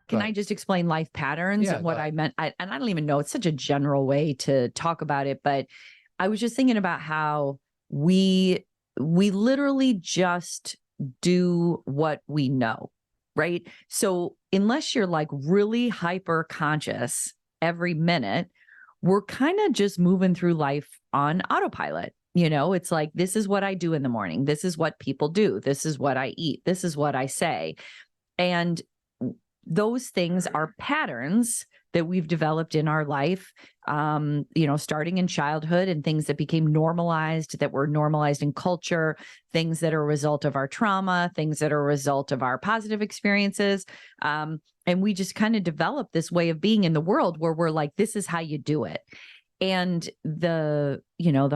Can I just explain life patterns and what I meant? And I don't even know, it's such a general way to talk about it, but I was just thinking about how we literally just do what we know, right? So unless you're like really hyper conscious every minute, we're kind of just moving through life on autopilot. It's like, this is what I do in the morning. This is what people do. This is what I eat. This is what I say. And those things are patterns that we've developed in our life, starting in childhood, and things that became normalized, that were normalized in culture, things that are a result of our trauma, things that are a result of our positive experiences. And we just kind of develop this way of being in the world where we're like, this is how you do it. And the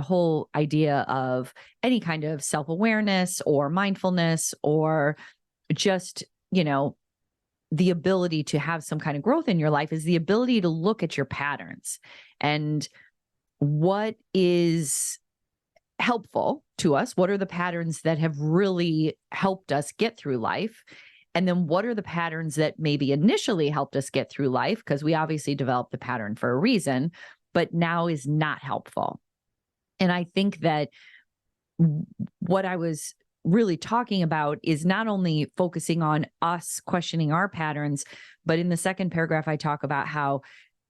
whole idea of any kind of self-awareness or mindfulness, or just, the ability to have some kind of growth in your life, is the ability to look at your patterns and what is helpful to us. What are the patterns that have really helped us get through life? And then what are the patterns that maybe initially helped us get through life? Because we obviously developed the pattern for a reason, but now is not helpful. And I think that what I was really talking about is not only focusing on us questioning our patterns, but in the second paragraph, I talk about how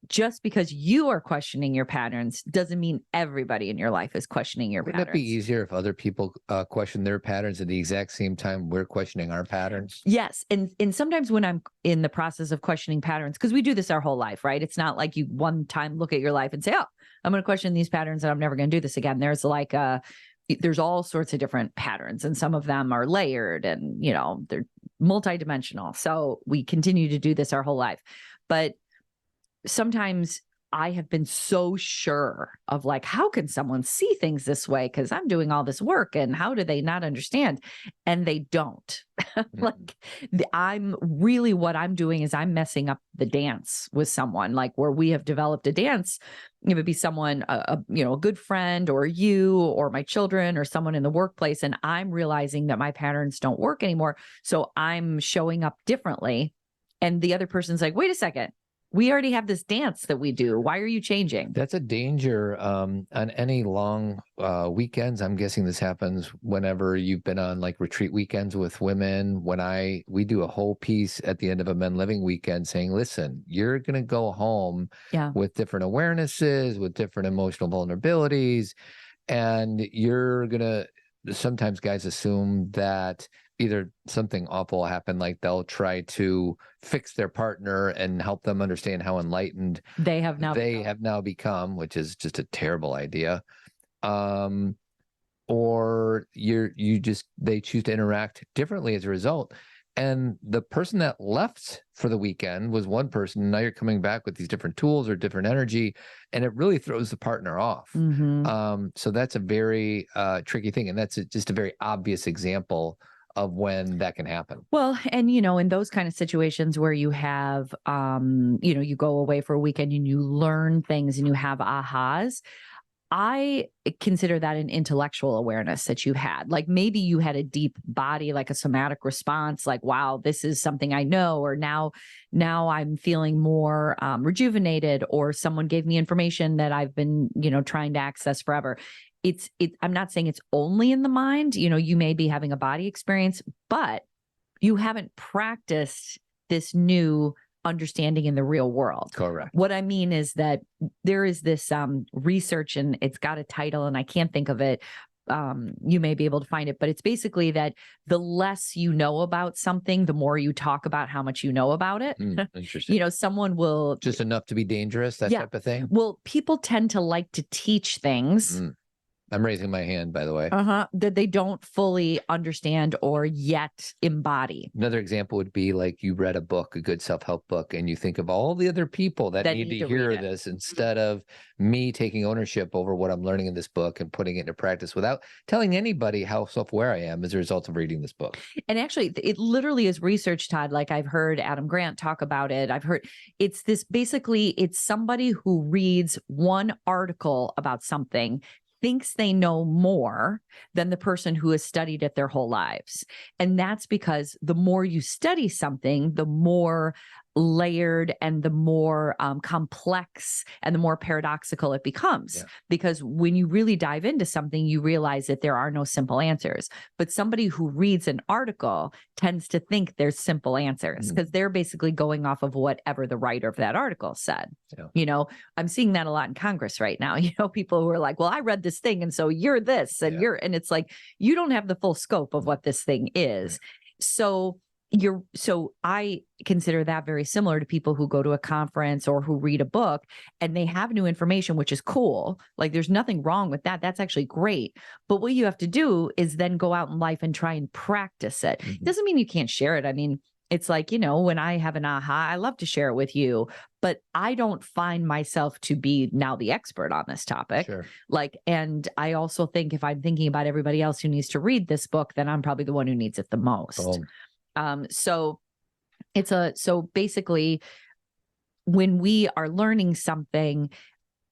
just because you are questioning your patterns doesn't mean everybody in your life is questioning your patterns. Wouldn't it be easier if other people question their patterns at the exact same time we're questioning our patterns? Yes. And sometimes when I'm in the process of questioning patterns, because we do this our whole life, right? It's not like you one time look at your life and say, oh, I'm going to question these patterns and I'm never going to do this again. There's like there's all sorts of different patterns, and some of them are layered and, they're multidimensional. So we continue to do this our whole life. But sometimes I have been so sure of like, how can someone see things this way? Because I'm doing all this work, and how do they not understand? And they don't. Like what I'm doing is I'm messing up the dance with someone, like where we have developed a dance. It would be someone, a good friend, or you, or my children, or someone in the workplace. And I'm realizing that my patterns don't work anymore. So I'm showing up differently. And the other person's like, wait a second. We already have this dance that we do. Why are you changing? That's a danger on any long weekends. I'm guessing this happens whenever you've been on like retreat weekends with women. We do a whole piece at the end of a Men Living weekend saying, listen, you're going to go home with different awarenesses, with different emotional vulnerabilities. And you're going to, sometimes guys assume that either something awful happened, like they'll try to fix their partner and help them understand how enlightened they have now become, which is just a terrible idea. Or they choose to interact differently as a result. And the person that left for the weekend was one person. And now you're coming back with these different tools or different energy, and it really throws the partner off. So that's a very tricky thing. And that's just a very obvious example of when that can happen. Well, and, in those kind of situations where you have, you go away for a weekend and you learn things and you have ahas, I consider that an intellectual awareness that you had. Like maybe you had a deep body, like a somatic response, like, wow, this is something I know, or now I'm feeling more rejuvenated, or someone gave me information that I've been, trying to access forever. I'm not saying it's only in the mind. You may be having a body experience, but you haven't practiced this new understanding in the real world. Correct. What I mean is that there is this research, and it's got a title and I can't think of it. You may be able to find it, but it's basically that the less you know about something, the more you talk about how much you know about it. Interesting. Someone will just enough to be dangerous, that type of thing. Well, people tend to like to teach things. I'm raising my hand, by the way. That they don't fully understand or yet embody. Another example would be like you read a book, a good self-help book, and you think of all the other people that need to hear this, instead of me taking ownership over what I'm learning in this book and putting it into practice without telling anybody how self-aware I am as a result of reading this book. And actually, it literally is research, Todd. Like I've heard Adam Grant talk about it. I've heard it's somebody who reads one article about something, thinks they know more than the person who has studied it their whole lives. And that's because the more you study something, the more layered and the more complex and the more paradoxical it becomes. Yeah. Because when you really dive into something, you realize that there are no simple answers. But somebody who reads an article tends to think there's simple answers because they're basically going off of whatever the writer of that article said. Yeah. You know, I'm seeing that a lot in Congress right now. You know, people who are like, well, I read this thing and so you're this and and it's like, you don't have the full scope of what this thing is. Right. So I consider that very similar to people who go to a conference or who read a book and they have new information, which is cool. Like there's nothing wrong with that. That's actually great. But what you have to do is then go out in life and try and practice it. It doesn't mean you can't share it. I mean, it's like, you know, when I have an aha, I love to share it with you, but I don't find myself to be now the expert on this topic. Sure. Like, and I also think if I'm thinking about everybody else who needs to read this book, then I'm probably the one who needs it the most. So basically when we are learning something,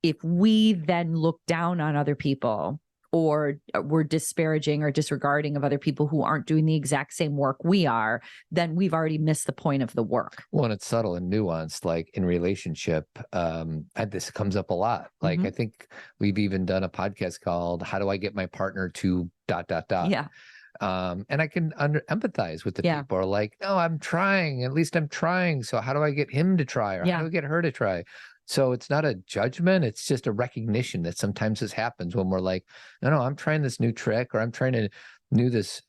if we then look down on other people or we're disparaging or disregarding of other people who aren't doing the exact same work we are, then we've already missed the point of the work. Well, and it's subtle and nuanced, like in relationship. And this comes up a lot. Like, I think we've even done a podcast called "How Do I Get My Partner to ... Yeah. And I can empathize with the people are like, oh, I'm trying, at least I'm trying. So how do I get him to try? Or how do I get her to try? So it's not a judgment. It's just a recognition that sometimes this happens when we're like, no, I'm trying this new trick, or I'm trying to do this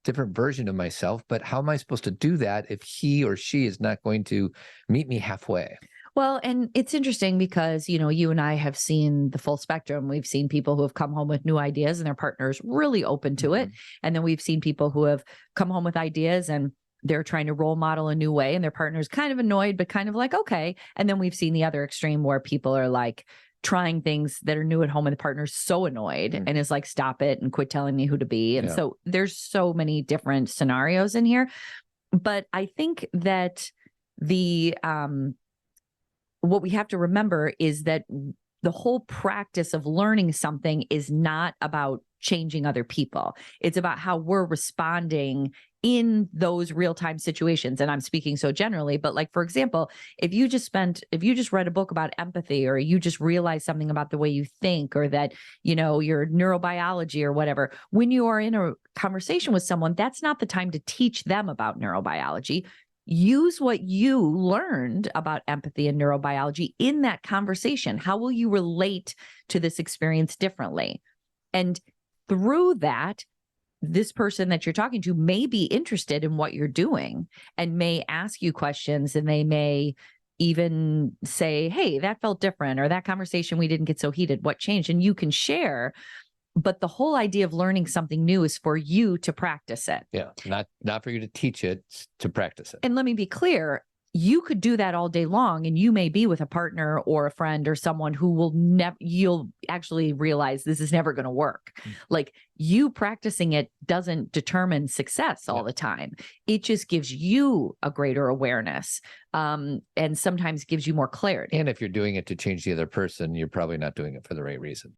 different version of myself. But how am I supposed to do that if he or she is not going to meet me halfway? Well, and it's interesting because, you know, you and I have seen the full spectrum. We've seen people who have come home with new ideas and their partner's really open to it. And then we've seen people who have come home with ideas and they're trying to role model a new way and their partner's kind of annoyed, but kind of like, okay. And then we've seen the other extreme where people are like trying things that are new at home and the partner's so annoyed and is like, stop it and quit telling me who to be. And so there's so many different scenarios in here. But I think that what we have to remember is that the whole practice of learning something is not about changing other people. It's about how we're responding in those real-time situations. And I'm speaking so generally, but like, for example, if you just read a book about empathy, or you just realized something about the way you think, or that, you know, your neurobiology or whatever, when you are in a conversation with someone, that's not the time to teach them about neurobiology. Use what you learned about empathy and neurobiology in that conversation. How will you relate to this experience differently? And through that, this person that you're talking to may be interested in what you're doing and may ask you questions, and they may even say, hey, that felt different, or that conversation, we didn't get so heated. What changed? And you can share. But the whole idea of learning something new is for you to practice it. Yeah, not for you to teach it, to practice it. And let me be clear, you could do that all day long, and you may be with a partner or a friend or someone who will you'll actually realize this is never going to work. Like, you practicing it doesn't determine success all the time. It just gives you a greater awareness, and sometimes gives you more clarity. And if you're doing it to change the other person, you're probably not doing it for the right reason.